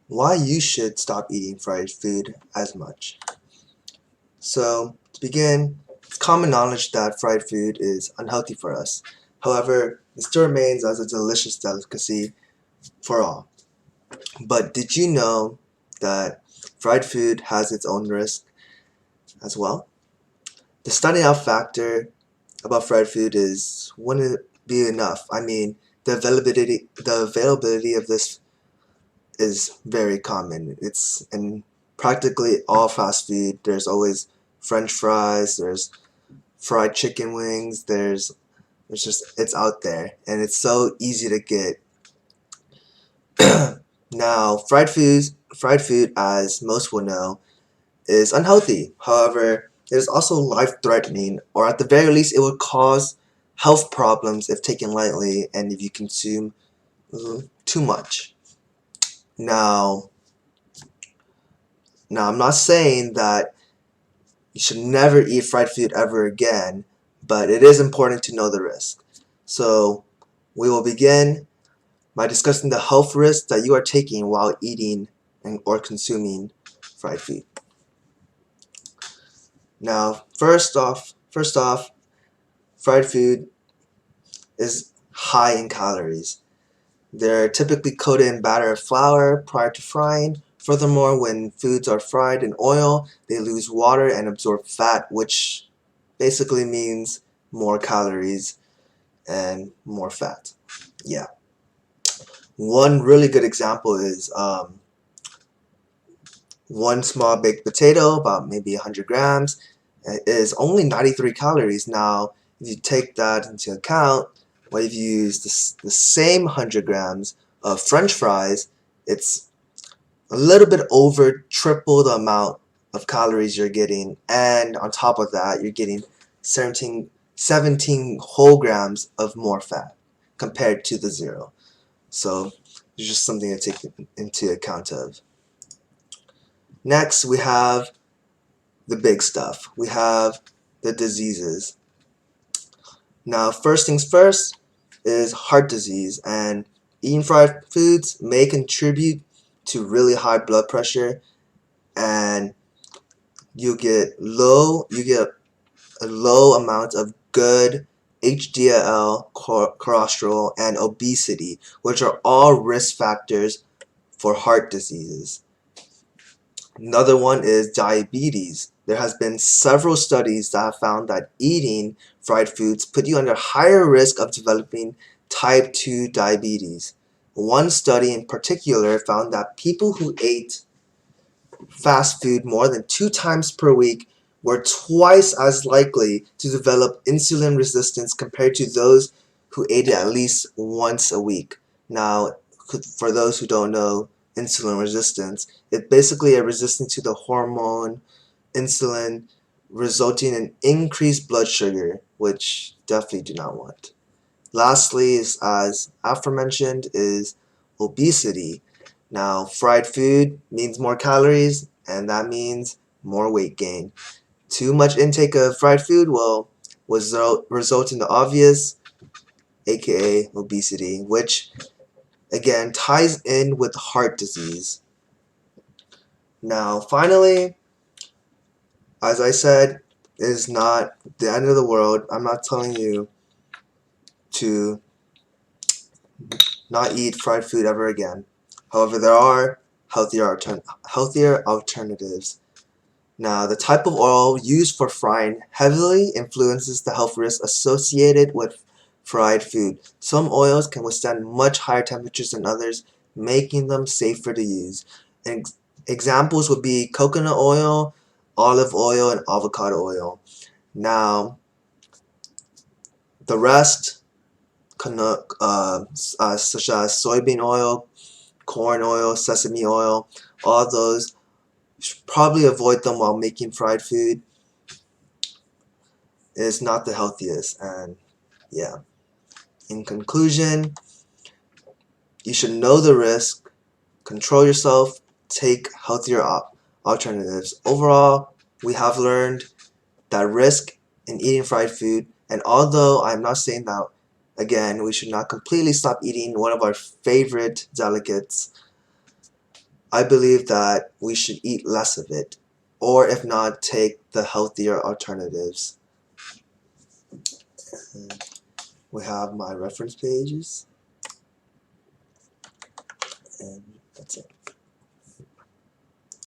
why you should stop eating fried food as much. So, to begin, it's common knowledge that fried food is unhealthy for us. However, it still remains as a delicious delicacy for all. But did you know that fried food has its own risk as well? The standing out factor about fried food is wouldn't it be enough? I mean, the availability of this is very common. It's in practically all fast food. There's always French fries, there's fried chicken wings, there's just it's out there and it's so easy to get. Now, fried food, as most will know, is unhealthy. However, it is also life-threatening, or at the very least, it will cause health problems if taken lightly and if you consume too much. Now, now I'm not saying that you should never eat fried food ever again, but it is important to know the risk. So, we will begin by discussing the health risks that you are taking while eating or consuming fried food. Now, first off, fried food is high in calories. They're typically coated in batter or flour prior to frying. Furthermore, when foods are fried in oil, they lose water and absorb fat, which basically means more calories and more fat. Yeah. One really good example is one small baked potato, about maybe 100 grams, is only 93 calories. Now, if you take that into account, well, if you use the same 100 grams of French fries, it's a little bit over triple the amount of calories you're getting, and on top of that, you're getting 17 whole grams of more fat compared to the zero. So, it's just something to take into account of. Next, we have the big stuff. We have the diseases. Now, first things first is heart disease, and eating fried foods may contribute to really high blood pressure, and you get a low amount of good HDL cholesterol and obesity, which are all risk factors for heart diseases. Another one is diabetes. There has been several studies that have found that eating fried foods put you under higher risk of developing type 2 diabetes. One study in particular found that people who ate fast food more than 2 times per week were twice as likely to develop insulin resistance compared to those who ate it at least once a week. Now, for those who don't know, insulin resistance, it's basically a resistance to the hormone insulin, resulting in increased blood sugar, which definitely do not want. Lastly, as aforementioned, is obesity. Now, fried food means more calories, and that means more weight gain. Too much intake of fried food will result in the obvious, aka obesity, which again ties in with heart disease. Now, finally, as I said, it is not the end of the world. I'm not telling you to not eat fried food ever again. However, there are healthier alternatives. Now, the type of oil used for frying heavily influences the health risks associated with fried food. Some oils can withstand much higher temperatures than others, making them safer to use. Examples would be coconut oil, olive oil, and avocado oil. Now, the rest, such as soybean oil, corn oil, sesame oil, all those, you should probably avoid them while making fried food. It's not the healthiest, and yeah. In conclusion, you should know the risk, control yourself, take healthier alternatives. Overall, we have learned that risk in eating fried food, and although I'm not saying that, again, we should not completely stop eating one of our favorite delicates, I believe that we should eat less of it, or if not, take the healthier alternatives. And we have my reference pages, and that's it.